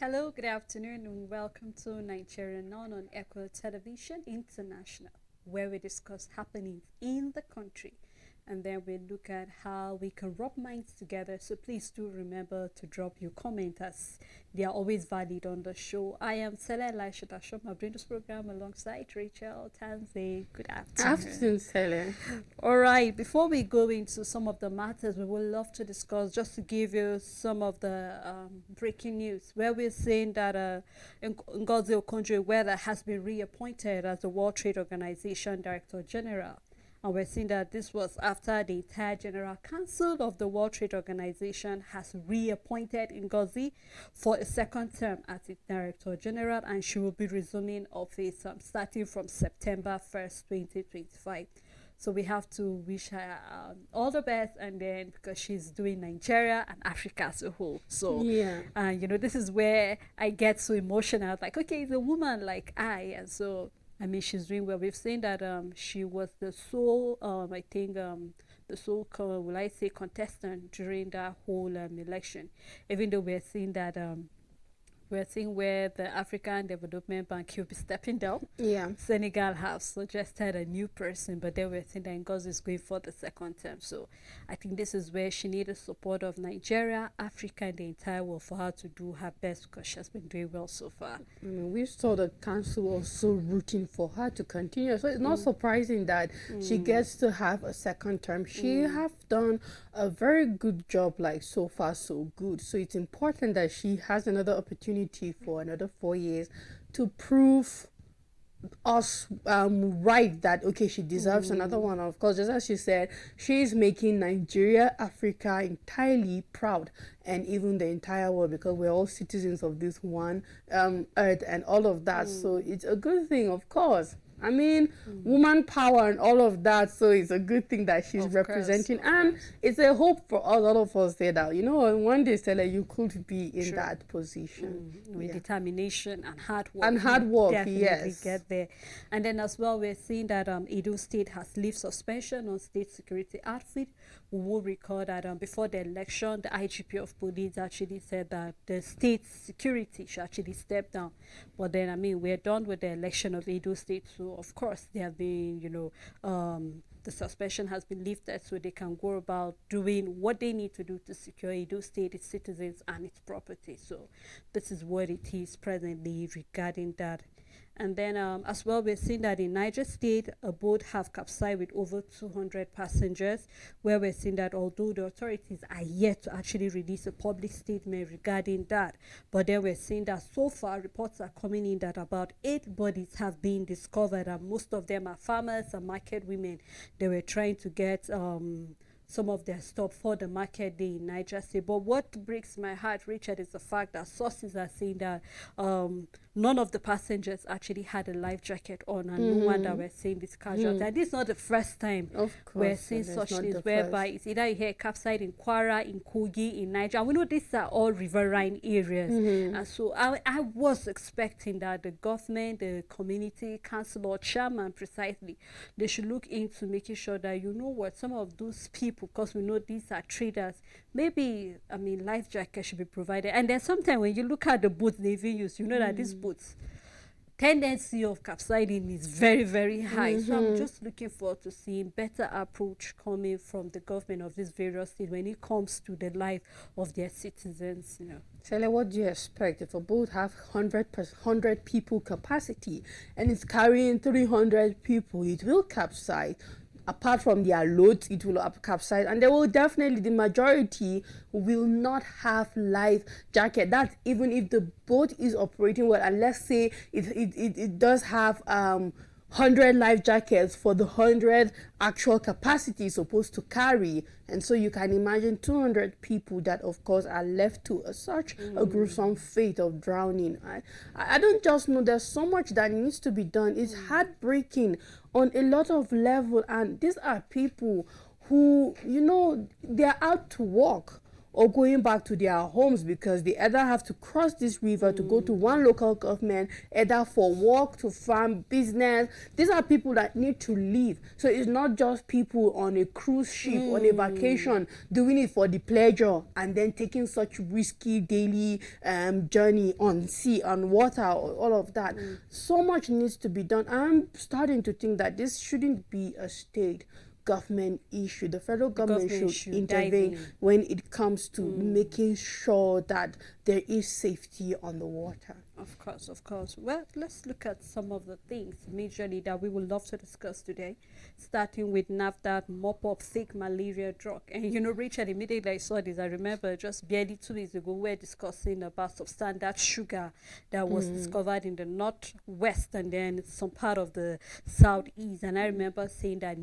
Hello, good afternoon, and welcome to Nigeria Now on Echo Television International, where we discuss happenings in the country and then we look at how we can rub minds together. So please do remember to drop your comment as they are always valid on the show. I am Sela Elisha Tashom. I'm doing this program alongside Rachel Tanze. Good afternoon. Afternoon, Sally. All right, before we go into some of the matters we would love to discuss, just to give you some of the breaking news, where we're saying that Ngozi Okonjo-Iweala has been reappointed as the World Trade Organization Director General. And we're seeing that this was after the entire General Council of the World Trade Organization has reappointed Ngozi for a second term as its Director General, and she will be resuming office starting from September 1st, 2025. So we have to wish her all the best, and then because she's doing Nigeria and Africa as a whole. So, Yeah. this is where I get so emotional. Like, okay, it's a woman like and so I mean, she's doing well. We've seen that she was the sole, I think, the sole, will I say, contestant during that whole election. Even though we're seeing where the African Development Bank will be stepping down. Yeah. Senegal have suggested a new person, but then we're seeing that Ngozi is going for the second term. So I think this is where she needs the support of Nigeria, Africa, and the entire world for her to do her best, because she has been doing well so far. I mean, we saw the council also rooting for her to continue. So it's not surprising that she gets to have a second term. She have done a very good job, like so far so good. So it's important that she has another opportunity for another 4 years to prove us right that okay, she deserves another one. Of course, just as she said, she's making Nigeria, Africa entirely proud, and even the entire world, because we're all citizens of this one earth and all of that. So it's a good thing, of course. I mean, woman power and all of that. So it's a good thing that she's Of representing, course. and it's a hope for us, all of us, say that one day, Stella, you could be in True. that position. With determination and hard work. And hard work, definitely yes. get there. And then as well, we're seeing that Edo State has lifted suspension on state security outfit. We will recall that before the election, the IGP of police actually said that the state security should actually step down. But then, I mean, we're done with the election of Edo State, so of course there have been, the suspension has been lifted so they can go about doing what they need to do to secure Edo State, its citizens, and its property. So this is what it is presently regarding that. And then as well, we're seeing that in Niger State, a boat have capsized with over 200 passengers, where we're seeing that although the authorities are yet to actually release a public statement regarding that, but then we're seeing that so far reports are coming in that about 8 bodies have been discovered, and most of them are farmers and market women. They were trying to get some of their stuff for the market day in Niger State. But what breaks my heart, Richard, is the fact that sources are saying that none of the passengers actually had a life jacket on, and no wonder we're seeing this casualty. And this is not the first time Of we're course, seeing it is such not things the whereby first. it's either you hear capsized in Kwara, in Kogi, in Niger. And we know these are all riverine areas. And so I was expecting that the government, the community council or chairman precisely, they should look into making sure that, some of those people, because we know these are traders, maybe, I mean, life jacket should be provided. And then sometimes when you look at the boats they even use, you know that these boats, tendency of capsizing is very, very high. So I'm just looking forward to seeing better approach coming from the government of these various states when it comes to the life of their citizens. Sally, what do you expect if a boat have 100 people capacity and it's carrying 300 people? It will capsize. Apart from their loads, it will capsize, and they will definitely, the majority will not have life jacket. That's even if the boat is operating well, and let's say it does have 100 life jackets for the 100 actual capacity supposed to carry. And so you can imagine 200 people that of course are left to such a gruesome fate of drowning. I don't just know, there's so much that needs to be done. It's heartbreaking on a lot of level, and these are people who they're out to work or going back to their homes, because they either have to cross this river to go to one local government, either for work, to farm, business. These are people that need to live. So it's not just people on a cruise ship, on a vacation, doing it for the pleasure and then taking such risky daily journey on sea, on water, all of that. So much needs to be done. I'm starting to think that this shouldn't be a state government issue. The federal government should intervene when it comes to making sure that there is safety on the water. Of course, of course. Well, let's look at some of the things majorly that we would love to discuss today, starting with NAFDAC mop-up fake malaria drug. And you know, Richard, immediately I saw this, I remember just barely 2 days ago, we were discussing about substandard sugar that was discovered in the northwest and then some part of the southeast. And I remember saying that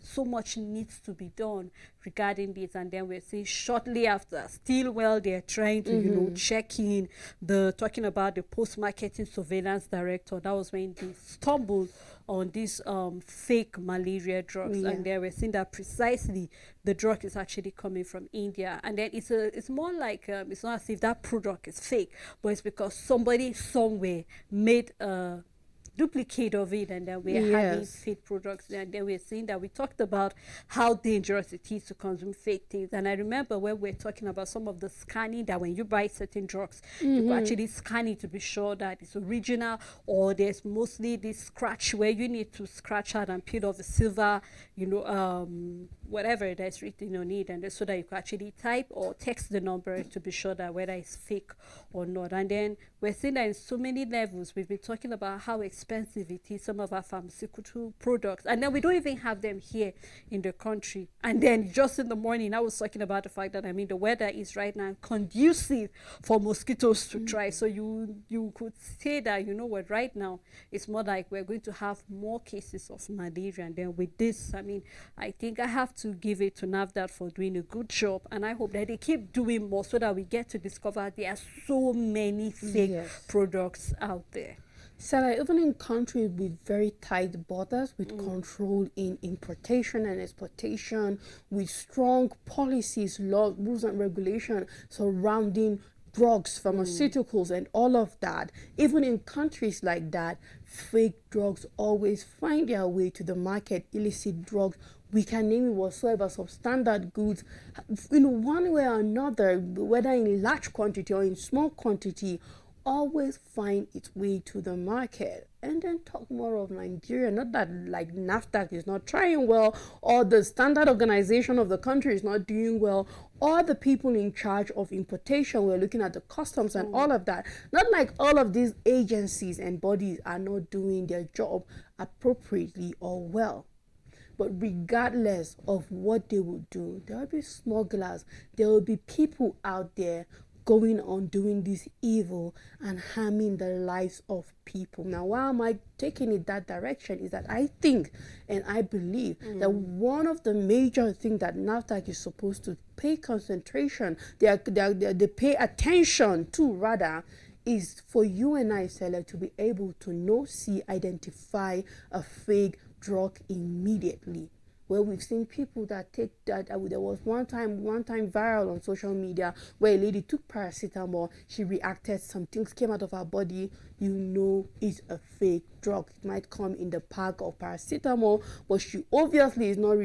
so much needs to be done regarding this. And then we're seeing shortly after, still while they're trying to, you know, check in, talking about the post-marketing surveillance director, that was when they stumbled on these fake malaria drugs. And they were seeing that precisely the drug is actually coming from India. And then it's more like it's not as if that product is fake, but it's because somebody somewhere made a duplicate of it, and then we're having fake products. And then we're seeing that we talked about how dangerous it is to consume fake things. And I remember when we're talking about some of the scanning, that when you buy certain drugs, you can actually scan it to be sure that it's original, or there's mostly this scratch where you need to scratch out and peel off the silver, you know, whatever that's written on it, and so that you can actually type or text the number to be sure that whether it's fake or not. And then we're seeing that in so many levels. We've been talking about how expensive it is, some of our pharmaceutical products, and then we don't even have them here in the country. And then just in the morning, I was talking about the fact that, I mean, the weather is right now conducive for mosquitoes to thrive. So you could say that, you know what, right now it's more like we're going to have more cases of malaria. And then with this, I mean, I think I have to give it to NAFDAC for doing a good job, and I hope that they keep doing more so that we get to discover there are so many fake products out there. So like, even in countries with very tight borders, with control in importation and exportation, with strong policies, laws, rules and regulations surrounding drugs, pharmaceuticals, and all of that, even in countries like that, fake drugs always find their way to the market. Illicit drugs, we can name it whatsoever, substandard goods, in one way or another, whether in large quantity or in small quantity, always find its way to the market. And then talk more of Nigeria. Not that like NAFDAC is not trying well, or the standard organization of the country is not doing well, or the people in charge of importation, we're looking at the customs and all of that. Not like all of these agencies and bodies are not doing their job appropriately or well. But regardless of what they will do, there will be smugglers, there will be people out there going on doing this evil and harming the lives of people. Now, why am I taking it that direction? Is that I think and I believe that one of the major things that NAFDAC is supposed to pay concentration, they pay attention to rather, is for you and I, Sele, to be able to know, see, identify a fake drug immediately. Where we've seen people that take that, there was one time viral on social media where a lady took paracetamol, she reacted, some things came out of her body. You know it's a fake drug. It might come in the pack of paracetamol, but she obviously is not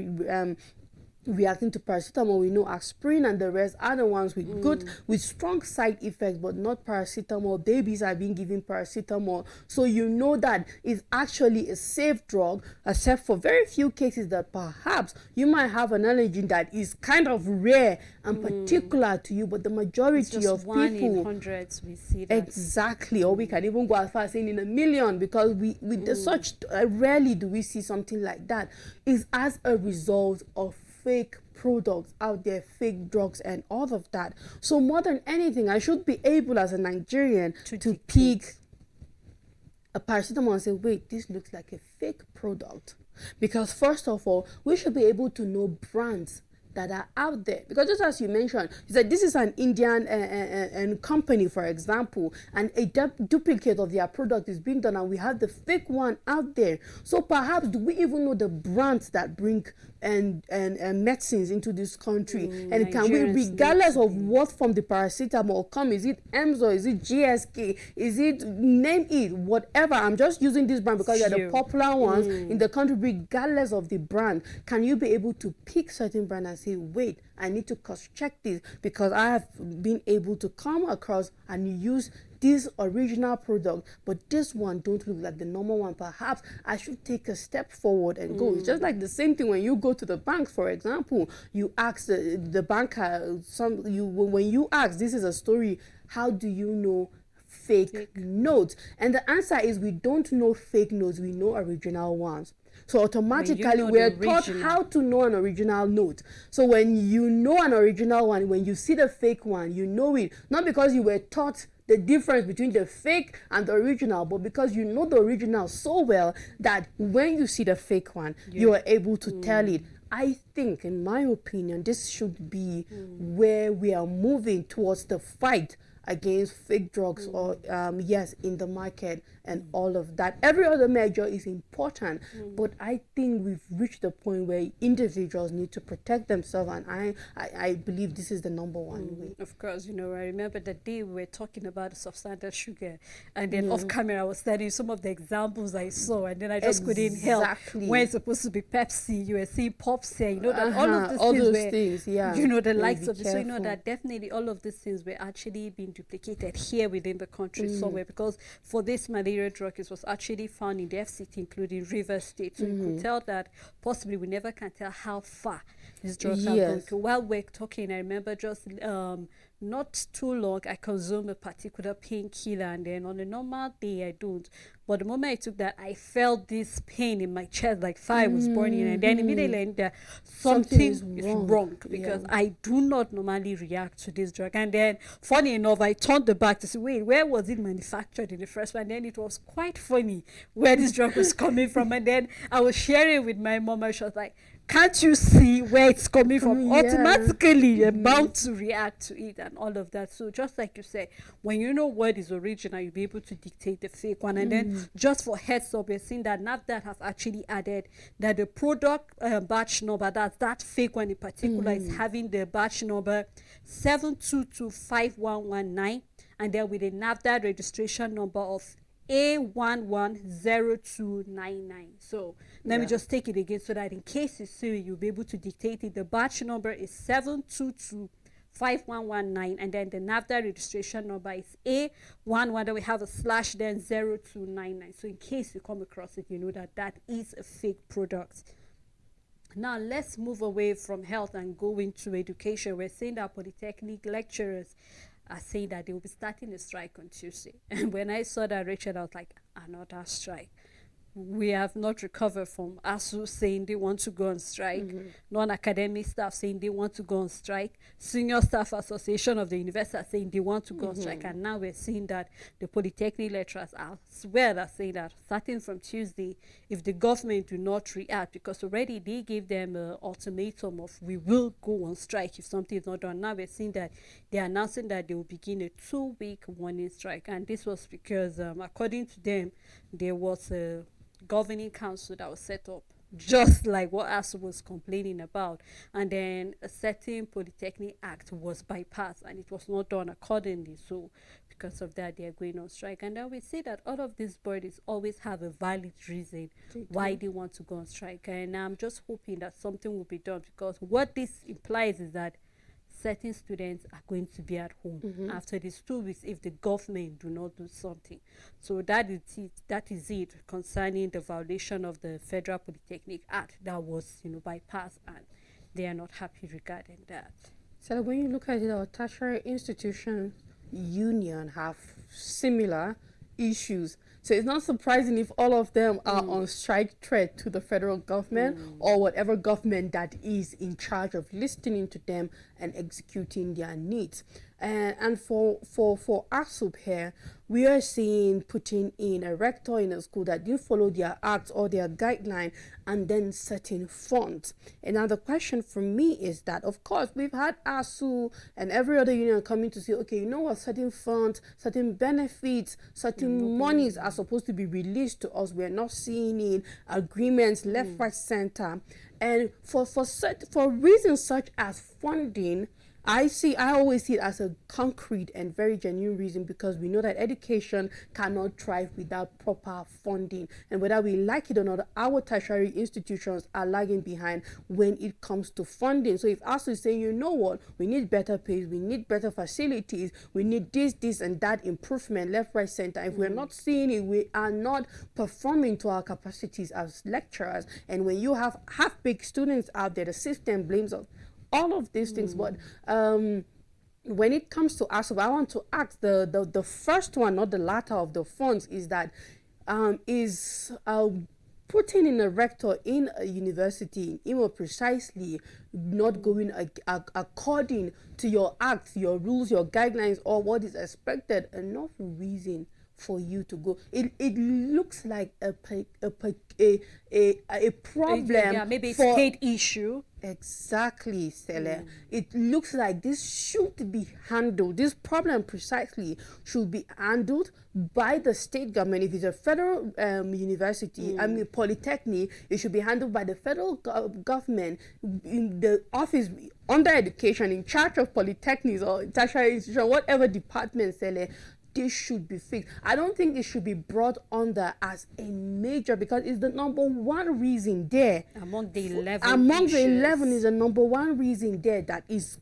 reacting to paracetamol. We know aspirin and the rest are the ones with strong side effects, but not paracetamol. Babies are being given paracetamol, so you know that it's actually a safe drug, except for very few cases that perhaps you might have an allergen that is kind of rare and particular to you, but the majority of one people, in hundreds, we see that. exactly, or we can even go as far as saying in a million, because such rarely do we see something like that, is as a result of fake products out there, fake drugs and all of that. So more than anything, I should be able as a Nigerian to pick a paracetamol and say, wait, this looks like a fake product. Because first of all, we should be able to know brands that are out there. Because just as you mentioned, you said this is an Indian company, for example, and a duplicate of their product is being done, and we have the fake one out there. So perhaps, do we even know the brands that bring and medicines into this country? And can we, regardless of what from the paracetamol come, is it Emzor, is it GSK, is it, name it, whatever, I'm just using this brand because they're the popular ones in the country. Regardless of the brand, can you be able to pick certain brand and say, wait, I need to cross check this because I have been able to come across and use this original product, but this one don't look like the normal one. Perhaps I should take a step forward and go. It's just like the same thing when you go to the bank, for example. You ask the banker, when you ask, this is a story, how do you know fake notes? And the answer is, we don't know fake notes, we know original ones. So automatically we're taught how to know an original note. So when you know an original one, when you see the fake one, you know it, not because you were taught the difference between the fake and the original, but because you know the original so well that when you see the fake one, you are able to tell it. I think, in my opinion, this should be where we are moving towards the fight against fake drugs or yes, in the market and all of that. Every other measure is important, but I think we've reached the point where individuals need to protect themselves, and I believe this is the number one way. Of course, I remember the day we were talking about the substandard sugar, and then off camera I was studying some of the examples I saw, and then I just couldn't help. When it's supposed to be Pepsi, you were seeing Pops here, that all of these all things those were, things, the likes of it. So that definitely all of these things were actually being duplicated here within the country somewhere, because for this malaria drug, it was actually found in the FCT, including Rivers State. So you could tell that possibly we never can tell how far these drugs have gone to. While we're talking, I remember just not too long, I consumed a particular painkiller, and then on a normal day I don't. But the moment I took that, I felt this pain in my chest, like fire was burning, and then immediately something is wrong because I do not normally react to this drug. And then, funny enough, I turned the back to say, wait, where was it manufactured in the first one? And then it was quite funny where this drug was coming from. And then I was sharing with my mom, and she was like, can't you see where it's coming from? Automatically you're bound to react to it and all of that. So just like you said, when you know what is original, you'll be able to dictate the fake one. And then just for heads up, we're seeing that NAFDAC have actually added that the product batch number, that fake one in particular, is having the batch number 7225119, and then with a NAFDAC registration number of A110299. So let me just take it again so that in case you see it, you'll be able to dictate it. The batch number is 7225119, and then the NAFDAC registration number is A11, then we have a slash, then 0299. So in case you come across it, you know that that is a fake product. Now let's move away from health and go into education. We're seeing that polytechnic lecturers are saying that they will be starting a strike on Tuesday. And when I saw that, Rachel, I was like, another strike. We have not recovered from ASU saying they want to go on strike, non-academic staff saying they want to go on strike, Senior Staff Association of the university saying they want to go on strike, and now we're seeing that the polytechnic lecturers as well are saying that starting from Tuesday, if the government do not react, because already they gave them an ultimatum of we will go on strike if something is not done. Now we're seeing that they're announcing that they will begin a 2-week warning strike, and this was because according to them, there was a governing council that was set up just like what ASU was complaining about, and then a certain Polytechnic Act was bypassed and it was not done accordingly. So because of that, they are going on strike. And then we see that all of these bodies always have a valid reason why they want to go on strike, and I'm just hoping that something will be done, because what this implies is that certain students are going to be at home after these 2 weeks if the government do not do something. So that is it concerning the violation of the Federal Polytechnic Act that was bypassed, and they are not happy regarding that. So when you look at it, our tertiary institution union have similar issues. So it's not surprising if all of them are on strike threat to the federal government or whatever government that is in charge of listening to them and executing their needs. And for ASUP here, we are seeing putting in a rector in a school that didn't follow their acts or their guideline and then setting funds. And now the question for me is that, of course, we've had ASU and every other union coming to say, okay, you know what, certain funds, certain benefits, certain monies are supposed to be released to us. We're not seeing it, agreements left, right, center. And for reasons such as funding, I always see it as a concrete and very genuine reason, because we know that education cannot thrive without proper funding. And whether we like it or not, our tertiary institutions are lagging behind when it comes to funding. So if ASU is saying, you know what, we need better pays, we need better facilities, we need this and that improvement left, right, center. If we're not seeing it, we are not performing to our capacities as lecturers. And when you have half-baked students out there, the system blames us. All of these things, but when it comes to ASUP, I want to ask the first one, not the latter of the funds, is that is putting in a rector in a university in Imo precisely not going according to your acts, your rules, your guidelines, or what is expected, enough reason for you to go. It looks like a problem. Yeah, maybe it's state issue. Exactly, Stella. It looks like this should be handled. This problem precisely should be handled by the state government. If it's a federal university, I mean polytechnic, it should be handled by the federal government in the office under education, in charge of polytechnics or tertiary institution, whatever department, Stella. This should be fixed. I don't think it should be brought under as a major, because it's the number one reason there. Among the 11 Among issues. the 11 is the number one reason there that is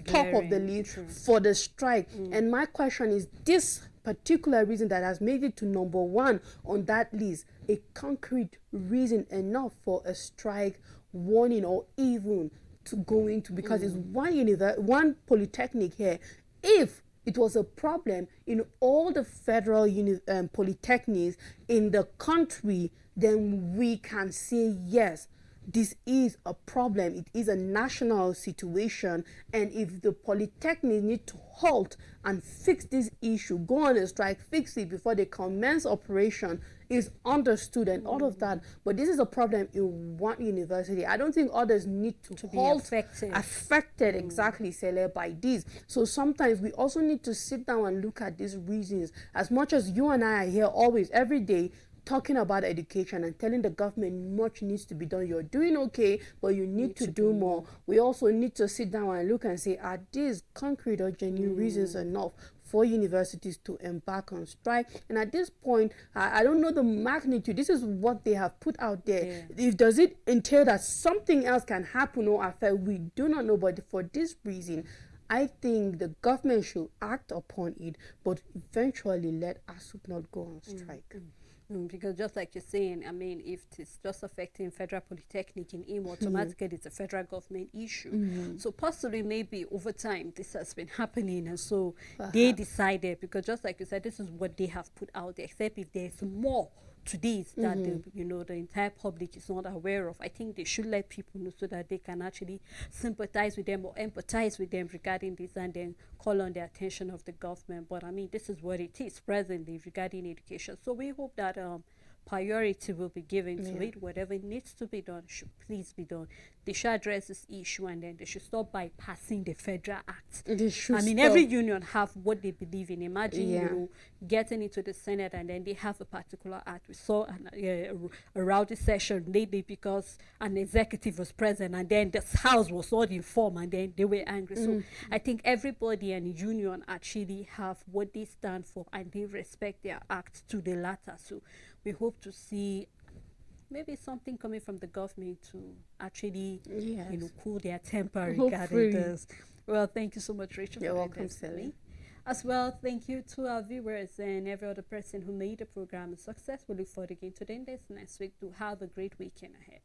top of the list for the strike. And my question is, this particular reason that has made it to number one on that list, a concrete reason enough for a strike warning, or even to go into, because it's one polytechnic here. If it was a problem in all the federal polytechnics in the country, then we can say, yes, this is a problem. It is a national situation. And if the polytechnics need to halt and fix this issue, go on a strike, fix it before they commence operation, is understood and all of that. But this is a problem in one university. I don't think others need to halt, be affected. Exactly, Sele, by this. So sometimes we also need to sit down and look at these reasons. As much as you and I are here always, every day, talking about education and telling the government much needs to be done. You're doing okay, but you need to do more. We also need to sit down and look and say, are these concrete or genuine reasons enough for universities to embark on strike? And at this point, I don't know the magnitude. This is what they have put out there. If does it entail that something else can happen or affect, we do not know. But for this reason, I think the government should act upon it, but eventually let ASUP not go on strike. Because just like you're saying, I mean, if it's just affecting Federal Polytechnic in Imo, automatically it's a federal government issue. So possibly maybe over time this has been happening, and so they decided, because just like you said, this is what they have put out there, except if there's more to this that the entire public is not aware of. I think they should let people know so that they can actually sympathize with them or empathize with them regarding this, and then call on the attention of the government. But I mean, this is what it is presently regarding education. So we hope that priority will be given to it. Whatever needs to be done should please be done. They should address this issue, and then they should stop bypassing the federal act. I mean, every union have what they believe in. Imagine getting into the Senate and then they have a particular act. We saw a rowdy session lately because an executive was present, and then the House was not informed, and then they were angry. So I think everybody and union actually have what they stand for, and they respect their act to the latter. So we hope to see maybe something coming from the government to actually, cool their temper regarding this. Well, thank you so much, Rachel. You're welcome, Sally. As well, thank you to our viewers and every other person who made the program a success. We look forward again to doing this next week. To have a great weekend ahead.